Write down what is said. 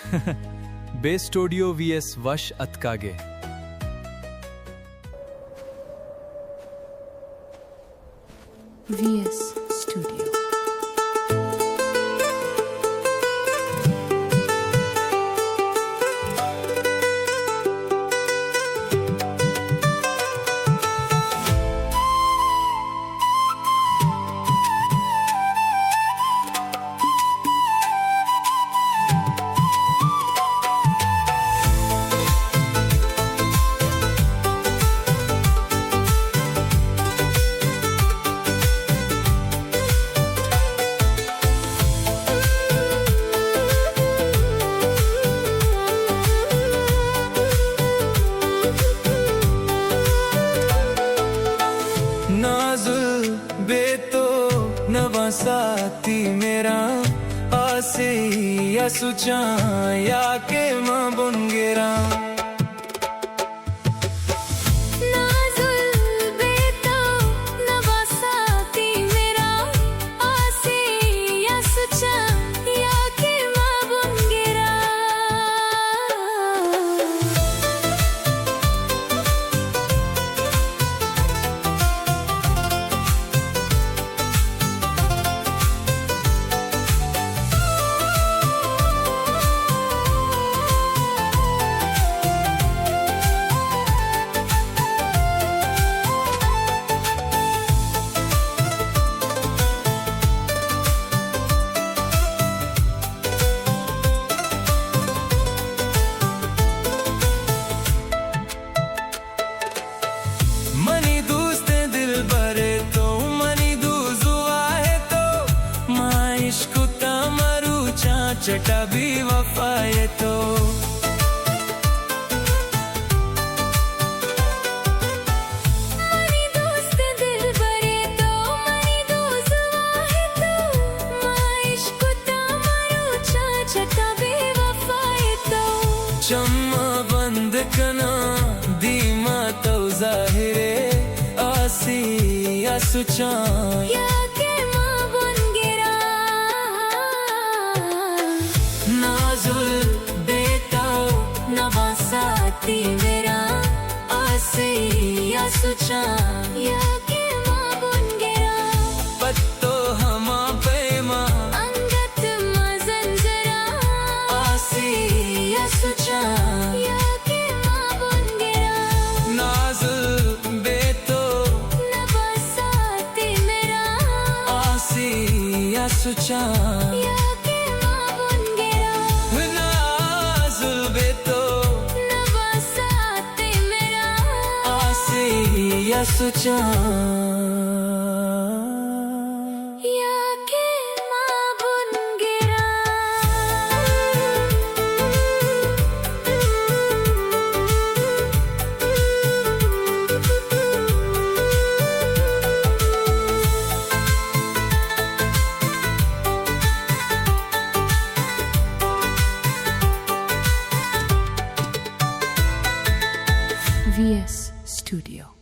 Base studio VS वश अतकागे। VS Studio। नाजुल बेतो नवासाती मेरा आसे या सुचा या के मां बुनगेरा चटा भी वफाए तो मनी दोस्त दिल बरे तो मनी दोस्त वाहे तो माइश कुता मरू चा चटा भी वफाए तो चम्मा बंद कना दीमा तो जाहिरे आसी या सुचा या नवासाती मेरा आसे या सुचा या के मां बुनगेरा पत्तो हमा पेमा अंगत मजंजरा आसे या सुचा या के मां बुनगेरा नाजुल बेतो नवासाती मेरा आसे या सुचा या या सुचा या के मां बुनगेरा VS Studio।